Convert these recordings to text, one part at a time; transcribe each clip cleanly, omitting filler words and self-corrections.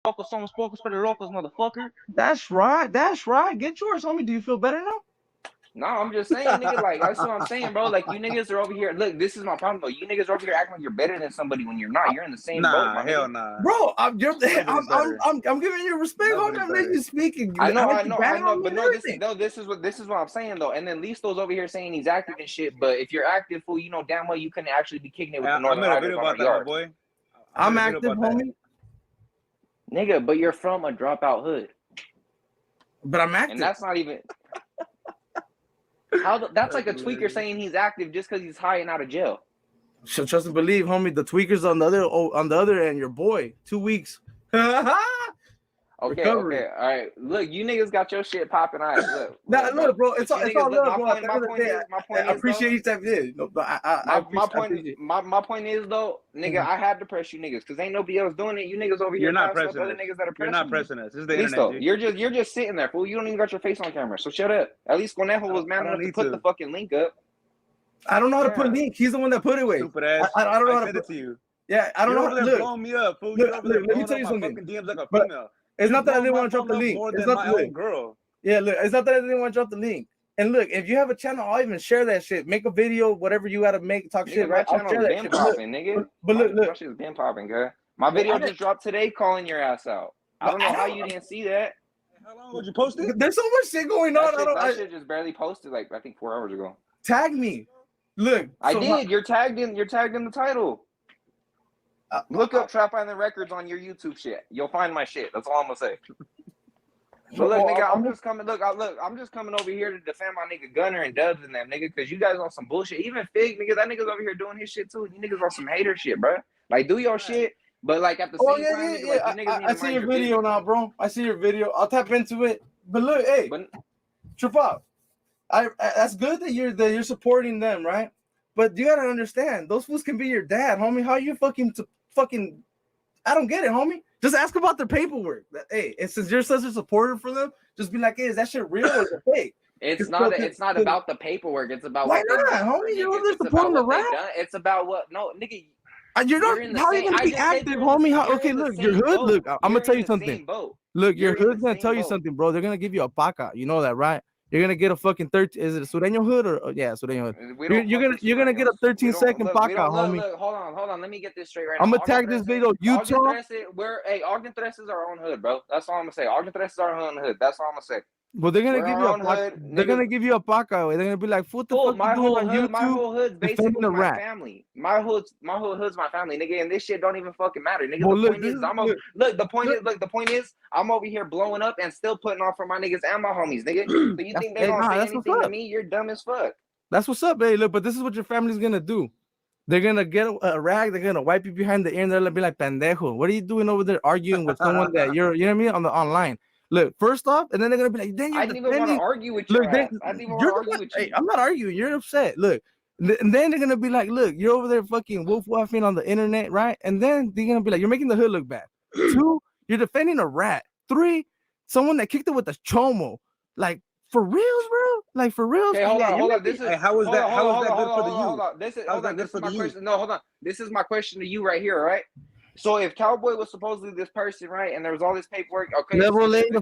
Focus on focus for the locals, motherfucker. That's right. That's right. Get yours, homie. Do you feel better now? No, I'm just saying, nigga, like, that's what I'm saying, bro. Like, you niggas are over here. Look, this is my problem, though. You niggas are over here acting like you're better than somebody when you're not. You're in the same boat, my hell nigga. nah. Bro, I'm giving you respect, homie. I'm letting you speak. I know, but no, this is what I'm saying, though. And then Listo's over here saying he's active and shit, but if you're active, fool, you know damn well you couldn't actually be kicking it with the Northern Riders on our yard. Boy. I'm active, homie. Nigga, but you're from a dropout hood. But I'm active. And that's not even... That's like a tweaker saying he's active just because he's high and out of jail. So trust and believe, homie. The tweaker's on the other end. Your boy, 2 weeks. Okay, all right. Look, you niggas got your shit popping. All right, look. Look, bro. It's all love, bro. My point I appreciate each time you did. My point is though, nigga, I had to press you niggas because ain't nobody else doing it. You niggas over here. You're not pressing us. Other niggas that are pressing. You're not pressing us. This is the internet. Dude. You're just sitting there, fool. You don't even got your face on camera. So shut up. At least Conejo was man enough to put the fucking link up. I don't know how to put link. He's the one that put it away. Stupid ass. I don't know how to send it to you. Yeah, I don't know. Look, blowing me up, fool. Look, let me tell you something. DMs like a female. It's not that I didn't want to drop the link. It's not my own girl. Yeah, look, it's not that I didn't want to drop the link. And look, if you have a channel, I'll even share that shit. Make a video, whatever you gotta make, talk shit. My channel's been popping, nigga. But look, my shit's been popping, girl. My video just dropped today, calling your ass out. I don't know how you didn't see that. How long would you post it? There's so much shit going on. That shit just barely posted, like I think 4 hours ago. Tag me. Look, I did. You're tagged in the title. Look up Trap Island Records on your YouTube shit. You'll find my shit. That's all I'm gonna say. But look, nigga, I'm just coming. I'm just coming over here to defend my nigga Gunner and Dubs and them, nigga, because you guys on some bullshit. Even Fig, nigga, that nigga's over here doing his shit too. You niggas on some hater shit, bro. Like, do your shit, but like at the same time, nigga, like, you niggas I see your video now, bro. I see your video. I'll tap into it. But look, hey, trip out. That's good that you're supporting them, right? But you gotta understand, those fools can be your dad, homie. How you fucking I don't get it, homie. Just ask about their paperwork. Hey, and since you're such a supporter for them, just be like, hey, is that shit real or is it fake? It's not about the paperwork. It's about why not, homie? You're over there supporting the rap. It's about what? No, nigga. You're not. How are you gonna be active, homie? Okay, look, your hood. Look, I'm gonna tell you something. Look, your hood's gonna tell you something, bro. They're gonna give you a paca. You know that, right? You're gonna get a fucking 13. Is it a Sureño hood or yeah, Sureño hood? You're gonna get a 13-second paca, homie. Look, hold on. Let me get this straight right now. I'm now. gonna tag this video. Utah. Ogden Tres is our own hood, bro. That's all I'm gonna say. Ogden Tres is our own hood. That's all I'm gonna say. Well, they're gonna give you a paca. They're gonna give you a paca. They're gonna be like, "What the fuck you doing on YouTube?" My whole hood's basically my family. My whole hood's my family, nigga. And this shit don't even fucking matter, nigga. Well, the point is, I'm over here blowing up and still putting on for my niggas and my homies, nigga. So you think they're gonna say anything to me? You're dumb as fuck. That's what's up, baby. Look, but this is what your family's gonna do. They're gonna get a rag. They're gonna wipe you behind the ear, and they're gonna be like, "Pendejo, what are you doing over there arguing with someone that you know what I mean, on the online?" Look, first off, and then they're gonna be like, "Then I didn't even want to argue with you. I didn't even want to argue with you. Hey, I'm not arguing. You're upset. Look, and then they're gonna be like, "Look, you're over there fucking wolf waffing on the internet, right?" And then they're gonna be like, "You're making the hood look bad." 2, you're defending a rat. 3, someone that kicked it with a chomo. Like, for reals, bro? Like, for reals? Okay, hold on. How is that good for the youth? No, hold on. This is my question to you right here, right? So if Cowboy was supposedly this person, right, and there was all this paperwork, okay. Hold on.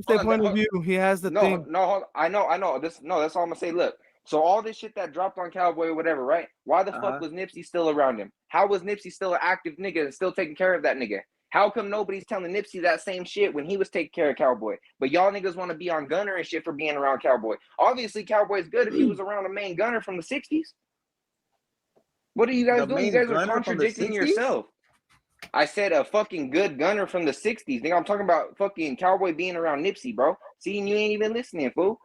Point of view, he has the thing. No, I know. That's all I'm gonna say. Look, so all this shit that dropped on Cowboy or whatever, right? Why the fuck was Nipsey still around him? How was Nipsey still an active nigga and still taking care of that nigga? How come nobody's telling Nipsey that same shit when he was taking care of Cowboy? But y'all niggas want to be on Gunner and shit for being around Cowboy. Obviously, Cowboy's good if he was around a main gunner from the 60s. What are you guys doing? You guys are contradicting yourself. I said a fucking good gunner from the 60s. Nigga, I'm talking about fucking Cowboy being around Nipsey, bro. See, and you ain't even listening, fool.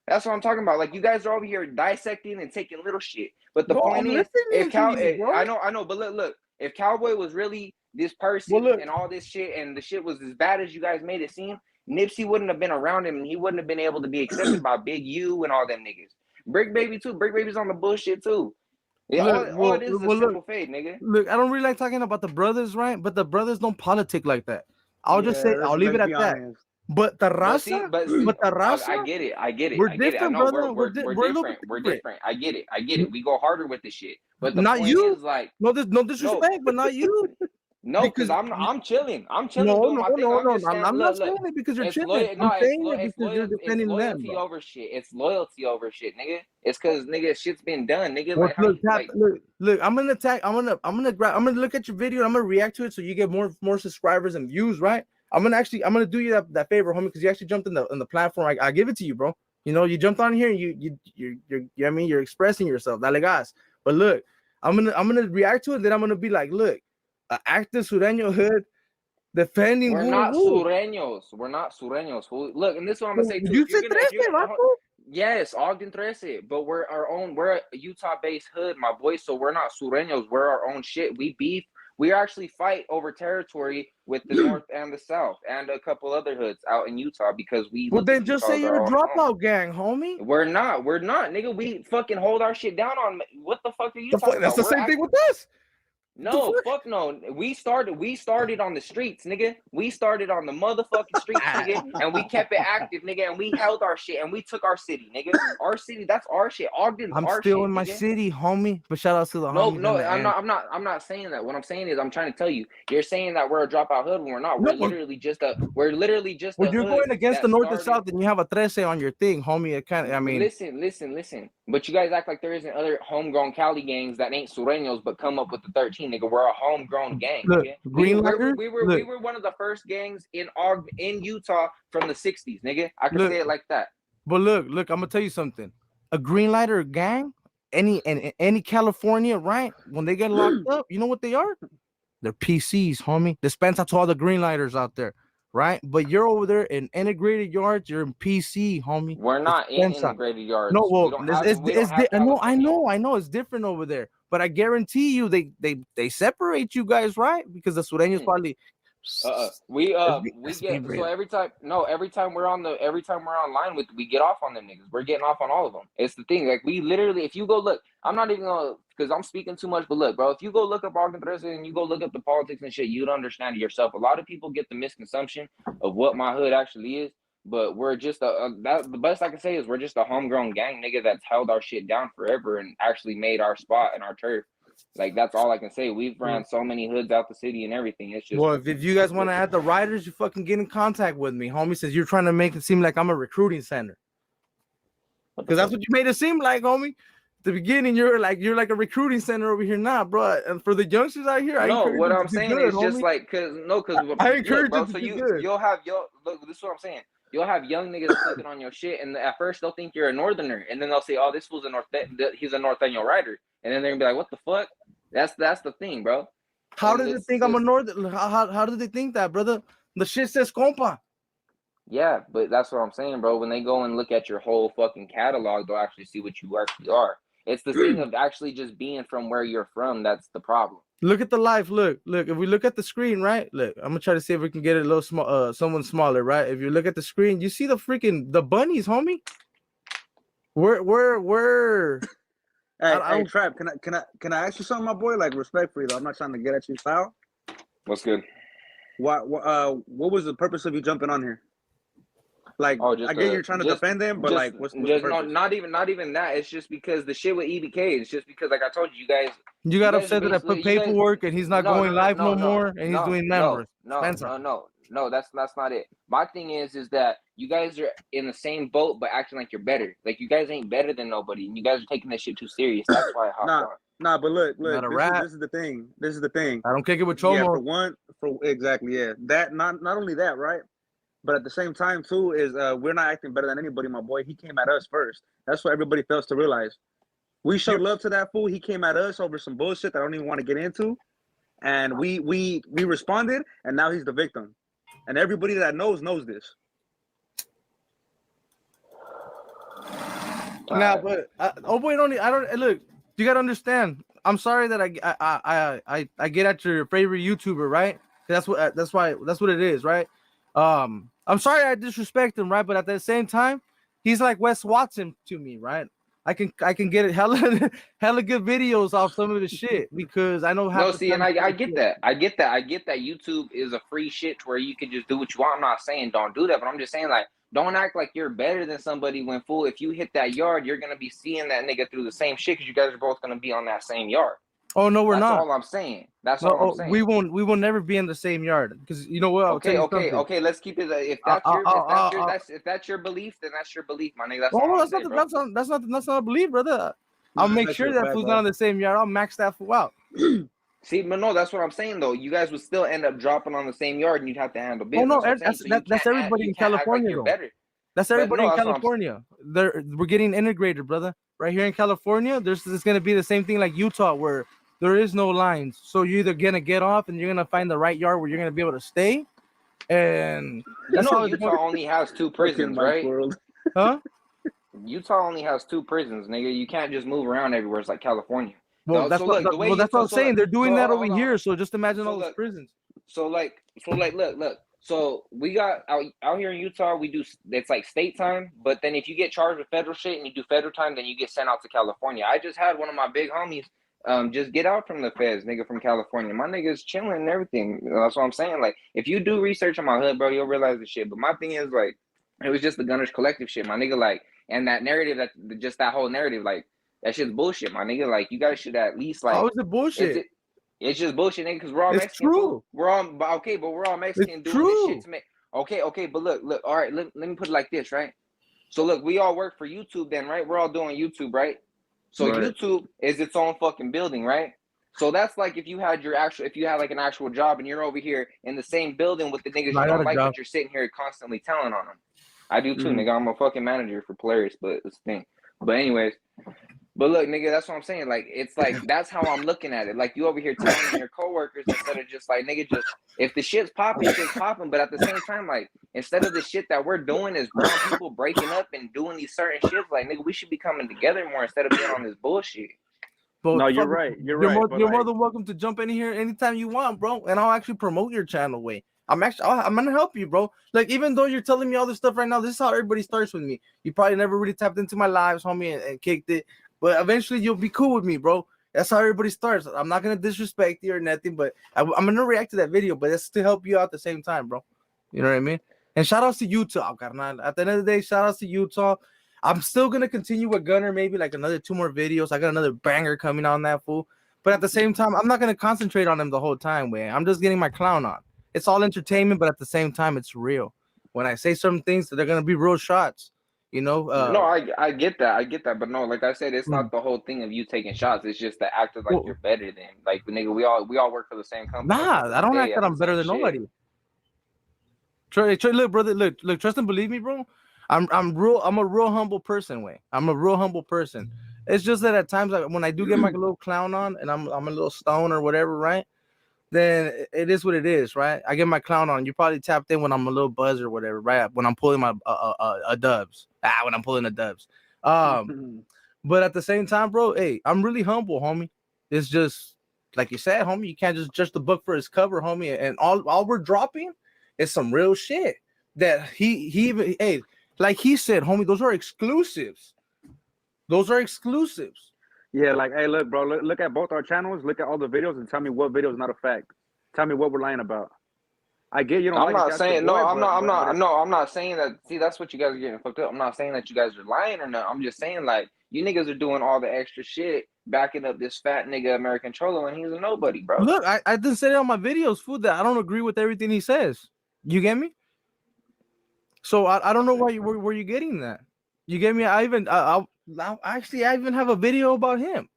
That's what I'm talking about. Like, you guys are over here dissecting and taking little shit. But the point is, I know, but look, if Cowboy was really this person and all this shit, and the shit was as bad as you guys made it seem, Nipsey wouldn't have been around him, and he wouldn't have been able to be accepted by Big U and all them niggas. Brick Baby too. Brick Baby's on the bullshit too. Yeah, all it is a simple fade, nigga. Look, I don't really like talking about the brothers, right? But the brothers don't politic like that. I'll just say, I'll leave it at that. But the raza, but the raza, I get it. We're different, brother. We're different. We're different. I get it. We go harder with this shit. But the not point you. is like, no disrespect, but not you. No, because I'm chilling. I'm chilling. No. I'm not saying it because you're chilling. I'm saying it because you're defending them. It's loyalty over shit. It's loyalty over shit, nigga. It's because nigga, shit's been done, nigga. Well, look. I'm gonna attack. I'm gonna look at your video. And I'm gonna react to it so you get more subscribers and views, right? I'm gonna do you that favor, homie, because you actually jumped in the platform. I give it to you, bro. You know, you jumped on here and you're expressing yourself. Dale gas. But look, I'm gonna react to it. Then I'm gonna be like, look. Active Sureño hood defending. We're not Sureños. Look, and this is what I'm gonna say too. You said 13, right? Yes, Ogden 13, but we're our own. We're a Utah-based hood, my boy. So we're not Sureños. We're our own shit. We beef. We actually fight over territory with the North and the South and a couple other hoods out in Utah because we. Well, then just say you're a dropout gang, homie. We're not, nigga. We fucking hold our shit down on. What the fuck are you talking about? That's the same thing with us. No, fuck no. We started on the streets, nigga. We started on the motherfucking streets, nigga, and we kept it active, nigga, and we held our shit and we took our city, nigga. Our city, that's our shit. Ogden's I'm our still shit, in my nigga. city, homie. But shout out to the homies. No, I'm not saying that. What I'm saying is I'm trying to tell you, you're saying that we're a dropout hood when we're not. We're literally just a Well, you're going against the North and South and you have a 13 on your thing, homie. It kind of, I mean, listen. But you guys act like there isn't other homegrown Cali gangs that ain't Sureños but come up with the 13, nigga. We're a homegrown gang. Look, nigga. we were one of the first gangs in Utah from the 60s, nigga. I can say it like that. But look, I'm gonna tell you something. A green lighter gang, any California, right? When they get locked up, you know what they are? They're PCs, homie. Dispense out to all the green lighters out there. Right, but you're over there in integrated yards. You're in PC, homie. We're not in integrated yards. No, well, I know it's different over there. But I guarantee you, they separate you guys, right? Because the Sureños probably. We get so every time we're online with, we get off on them niggas. We're getting off on all of them. It's the thing. Like we literally, if you go look, I'm not even gonna because I'm speaking too much. But look, bro, if you go look up Ogden President and you go look up the politics and shit, you'd understand it yourself. A lot of people get the misconception of what my hood actually is. But we're just the best I can say is we're just a homegrown gang, nigga, that's held our shit down forever and actually made our spot and our turf. Like that's all I can say. We've ran so many hoods out the city and everything. It's just if you guys want to add the riders, you fucking get in contact with me, homie. Says you're trying to make it seem like I'm a recruiting center. Because that's what you made it seem like, homie. At the beginning, you're like a recruiting center over here now, bro. And for the youngsters out here, what I'm saying is just like because I encourage you. So you'll have look. This is what I'm saying. You'll have young niggas clicking on your shit, and at first they'll think you're a northerner, and then they'll say, "Oh, this was he's a norteño rider," and then they're gonna be like, "What the fuck?" That's the thing, bro. How did they think I'm a northern? How did they think that, brother? The shit says compa. Yeah, but that's what I'm saying, bro. When they go and look at your whole fucking catalog, they'll actually see what you actually are. It's the thing of actually just being from where you're from. That's the problem. Look at the life. Look. If we look at the screen, right? Look, I'm gonna try to see if we can get it a little small, someone smaller, right? If you look at the screen, you see the bunnies, homie. We're. Hey, Trap, can I ask you something, my boy? Like respectfully, though. I'm not trying to get at you foul. What's good? What was the purpose of you jumping on here? Like, I get you're trying to defend them, but like, what's the purpose? Not even that. It's just because the shit with E.B.K. It's just because, like I told you, you got upset that I put paperwork and he's not going live no more, and he's doing members. No, that's not it. My thing is that you guys are in the same boat, but acting like you're better. Like you guys ain't better than nobody, and you guys are taking this shit too serious. That's why I hopped on. Nah, but look. This is the thing. I don't kick it with Chomo. Yeah, exactly. Yeah, that not only that, right? But at the same time, too, is we're not acting better than anybody, my boy. He came at us first. That's what everybody fails to realize. We showed love to that fool. He came at us over some bullshit that I don't even want to get into, and we responded, and now he's the victim. And everybody that knows this. Nah, but I don't look. You gotta understand. I'm sorry that I get at your favorite YouTuber, right? That's what it is, right? I'm sorry I disrespect him, right? But at the same time, he's like Wes Watson to me, right? I can get it hella good videos off some of the shit because I know how. No, see, and I get that. I get that YouTube is a free shit where you can just do what you want. I'm not saying don't do that, but I'm just saying like don't act like you're better than somebody when fool. If you hit that yard, you're gonna be seeing that nigga through the same shit because you guys are both gonna be on that same yard. Oh no, we're not. That's all I'm saying. That's all I'm saying. We will never be in the same yard because you know what? Okay. Let's keep it. If that's your belief, then that's your belief, my nigga. That's all I'm saying, bro. That's not a belief, brother. I'll make sure that fool's not in the same yard. I'll max that fool out. See, but no, that's what I'm saying though. You guys would still end up dropping on the same yard, and you'd have to handle business. Oh no, that's everybody in California though. That's everybody in California. We're getting integrated, brother. Right here in California, there's going to be the same thing like Utah, where there is no lines. So you're either gonna get off, and you're gonna find the right yard where you're gonna be able to stay. And that's Utah only has 2 prisons, right? Huh? Utah only has 2 prisons, nigga. You can't just move around everywhere. It's like California. Well, that's what I'm saying. They're doing that over here. So just imagine all those prisons. So look. So we got out here in Utah. We do it's like state time, but then if you get charged with federal shit and you do federal time, then you get sent out to California. I just had one of my big homies just get out from the feds, nigga, from California. My nigga's chilling and everything. That's what I'm saying. Like, if you do research on my hood, bro, you'll realize the shit. But my thing is, like, it was just the Gunners Collective shit, my nigga. Like, and that narrative, that whole narrative, like, that shit's bullshit, my nigga. Like, you guys should at least, like. How is it bullshit? It's just bullshit, nigga, because we're all Mexican. True. We're all Mexican doing this shit to make. Okay, but look. All right, let me put it like this, right? So, look, we all work for YouTube then, right? We're all doing YouTube, right? So YouTube is its own fucking building, right? So that's like if you had like an actual job and you're over here in the same building with the niggas you don't like, but you're sitting here constantly telling on them. I do too, nigga. I'm a fucking manager for Polaris, but it's the thing. But anyways, but look, nigga, that's what I'm saying. Like, it's like that's how I'm looking at it. Like, you over here telling your coworkers instead of just like, nigga, just if the shit's popping, shit's popping. But at the same time, like, instead of the shit that we're doing is brown people breaking up and doing these certain shits, like, nigga, we should be coming together more instead of being on this bullshit. But no, you're right. You're more than welcome to jump in here anytime you want, bro. And I'll actually promote your channel way. I'm gonna help you, bro. Like, even though you're telling me all this stuff right now, this is how everybody starts with me. You probably never really tapped into my lives, homie, and kicked it. But eventually you'll be cool with me, bro. That's how everybody starts. I'm not gonna disrespect you or nothing, but I'm gonna react to that video, but that's to help you out at the same time, bro. You know what I mean? And shout outs to Utah, carnal. At the end of the day, shout outs to Utah. I'm still gonna continue with Gunner, maybe like another 2 more videos. I got another banger coming on that fool. But at the same time, I'm not gonna concentrate on him the whole time, man. I'm just getting my clown on. It's all entertainment, but at the same time, it's real. When I say certain things, they're gonna be real shots. You know, no, I get that, but no, like I said, it's not the whole thing of you taking shots. It's just the act of like you're better than, like, nigga, we all work for the same company. Nah, I don't act that I'm better than nobody. Trey, look, brother, look, trust and believe me, bro. I'm a real humble person, way. I'm a real humble person. It's just that at times, like, when I do get my little clown on, and I'm a little stone or whatever, right? Then it is what it is, right? I get my clown on. You probably tapped in when I'm a little buzz or whatever, right? When I'm pulling my dubs. When I'm pulling the dubs. But at the same time, bro, hey, I'm really humble, homie. It's just like you said, homie. You can't just judge the book for its cover, homie. And all we're dropping is some real shit that he even, hey, like he said, homie. Those are exclusives. Yeah, like, hey, look, bro, look at both our channels, look at all the videos, and tell me what video is not a fact. Tell me what we're lying about. I get you don't. I'm not saying I'm not saying that. See, that's what you guys are getting fucked up. I'm not saying that you guys are lying or not. I'm just saying, like, you niggas are doing all the extra shit, backing up this fat nigga American Cholo, and he's a nobody, bro. Look, I didn't say that on my videos, food, that I don't agree with everything he says. You get me? So I don't know why where you getting that. You get me? I even have a video about him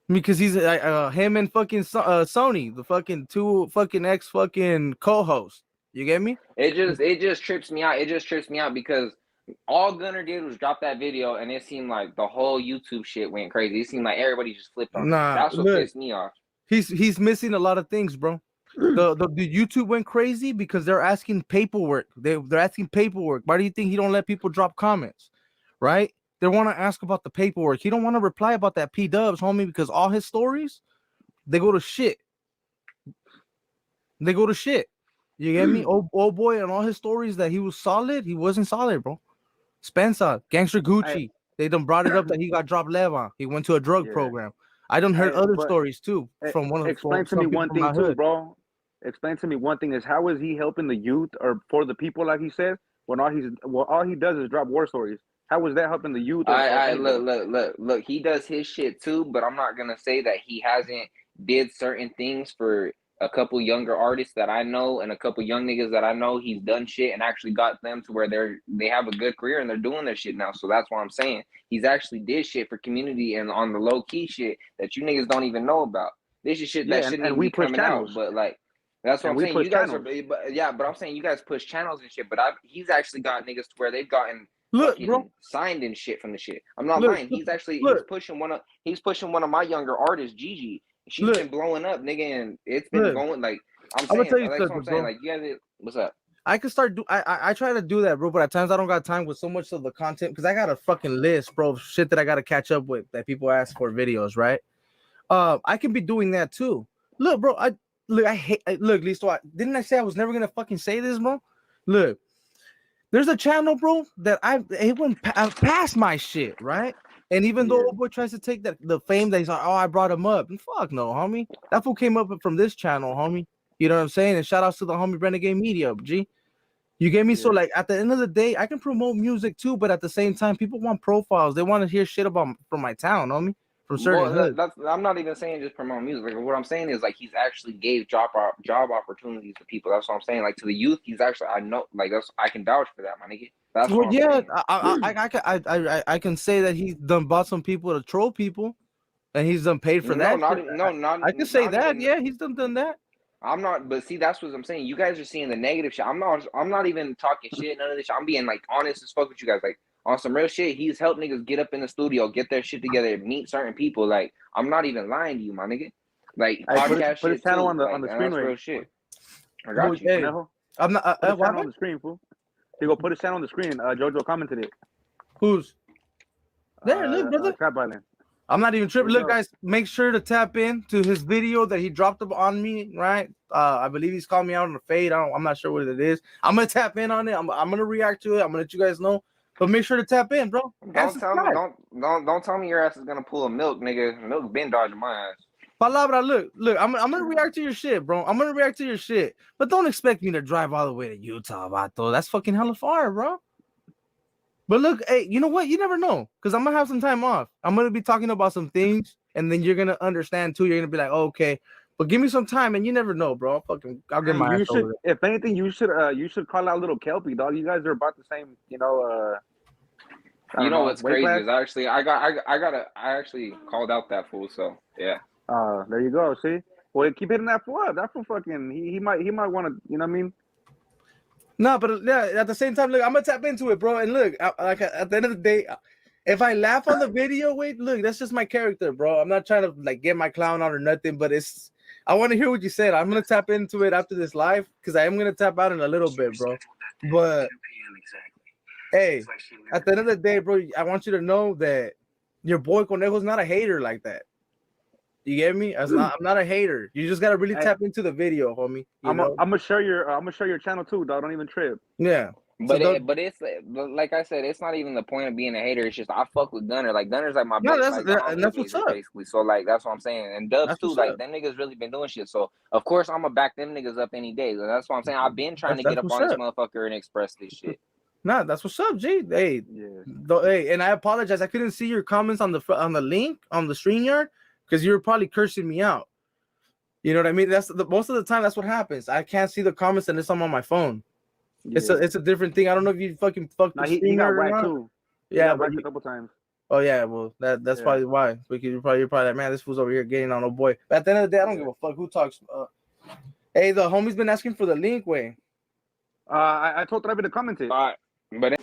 because he's him and fucking Sony, the fucking 2 fucking ex fucking co-host. You get me? It just trips me out. It just trips me out because all Gunner did was drop that video, and it seemed like the whole YouTube shit went crazy. It seemed like everybody just flipped on. That's what pissed me off. He's missing a lot of things, bro. The YouTube went crazy because they're asking paperwork. They're asking paperwork. Why do you think he don't let people drop comments? Right? They want to ask about the paperwork. He don't want to reply about that P-dubs, homie, because all his stories, they go to shit. You get me? Old boy, and all his stories that he was solid, he wasn't solid, bro. Spencer, Gangster Gucci, They done brought it up that he got dropped Levon. He went to a drug program. I done heard other stories too from one of explain to me one thing too, bro. Explain to me one thing is how is he helping the youth or for the people like he says when all he does is drop war stories? How was that helping the youth? Look. He does his shit too, but I'm not gonna say that he hasn't did certain things for a couple younger artists that I know and a couple young niggas that I know. He's done shit and actually got them to where they have a good career and they're doing their shit now. So that's why I'm saying he's actually did shit for community and on the low key shit that you niggas don't even know about. This is shit that shouldn't even be coming out, but like that's what I'm saying. You guys but I'm saying you guys push channels and shit. But he's actually got niggas to where they've gotten bro, signed and shit from the shit. I'm not lying. He's pushing one of my younger artists, Gigi. She's been blowing up, nigga, and it's been going like I'm saying. Tell you that's what I'm saying. Like, yeah, what's up? I can start I try to do that, bro, but at times I don't got time with so much of the content because I got a fucking list, bro, of shit that I gotta catch up with that people ask for videos, right? I can be doing that too. Look, bro, look, Listo, didn't I say I was never gonna fucking say this, bro? Look, there's a channel, bro, that it went past my shit, right? And even though old boy tries to take the fame that he's like, oh, I brought him up. And fuck no, homie. That fool came up from this channel, homie. You know what I'm saying? And shout outs to the homie Renegade Media, G. You get me? So like at the end of the day, I can promote music too, but at the same time, people want profiles. They want to hear shit from my town, homie. From certain I'm not even saying just promote music. Like, what I'm saying is like he's actually gave job opportunities to people. That's what I'm saying. Like to the youth, he's actually I know like I can vouch for that, my nigga. That's what I can say that he's done bought some people to troll people, and he's done paid for that. I can say that. He's done that. I'm not, but see, that's what I'm saying. You guys are seeing the negative shit. I'm not even talking shit. None of this shit. I'm being like honest as fuck with you guys. Like on some real shit, he's helped niggas get up in the studio, get their shit together, meet certain people. Like I'm not even lying to you, my nigga. Like podcast put his channel on the screen, real shit. I got you. Hey, I'm not put his channel on the screen, fool. You go put his channel on the screen. Jojo commented it. Who's there? Look, brother. Crap Island. I'm not even tripping. Look, guys, make sure to tap in to his video that he dropped up on me, right? I believe he's called me out on the fade. I'm not sure what it is. I'm gonna tap in on it. I'm gonna react to it. I'm gonna let you guys know. But make sure to tap in, bro. Don't tell me your ass is gonna pull a milk, nigga. Milk been dodging my ass. Palabra, look, I'm gonna react to your shit, bro. I'm gonna react to your shit. But don't expect me to drive all the way to Utah, vato. That's fucking hella far, bro. But look, hey, you know what? You never know. Because I'm gonna have some time off. I'm gonna be talking about some things, and then you're gonna understand too. You're gonna be like, oh, okay. But give me some time, and you never know, bro. I'll get my ass over there. If anything, you should call out little Kelpie, dog. You guys are about the same, you know, what's crazy is actually I actually called out that fool, so yeah. There you go. See, well, keep hitting that fool up. That fool fucking he might want to, you know what I mean? No, but yeah, at the same time, look, I'm gonna tap into it, bro. And look, like at the end of the day, if I laugh on the video, look, that's just my character, bro. I'm not trying to like get my clown on or nothing, but I want to hear what you said. I'm gonna tap into it after this live because I am gonna tap out in a little bit, bro. But hey, at the end of the day, bro, I want you to know that your boy Conejo's not a hater like that. You get me? I'm not a hater. You just gotta really tap into the video, homie. I'm gonna share your channel too, dog. Don't even trip. Yeah. But it's like I said, it's not even the point of being a hater. It's just I fuck with Gunner. Like Gunner's like my best. That's what's up. Basically. So like that's what I'm saying. And Dubs too. Like them niggas really been doing shit. So of course I'm gonna back them niggas up any day. So that's what I'm saying. I've been trying to get up on this motherfucker and express this shit. Nah, that's what's up, G. Hey, hey, and I apologize. I couldn't see your comments on the link on the StreamYard because you were probably cursing me out. You know what I mean? That's most of the time. That's what happens. I can't see the comments and I'm on my phone. Yeah. It's a different thing. I don't know if you fucking fucked the StreamYard or not. Too. Yeah, but a couple times. Oh yeah, well that's probably why. Because you're probably like, man, this fool's over here getting on, oh boy. But at the end of the day, I don't give a fuck who talks. Hey, the homie's been asking for the link, way. I told Travis to comment it. All right, but.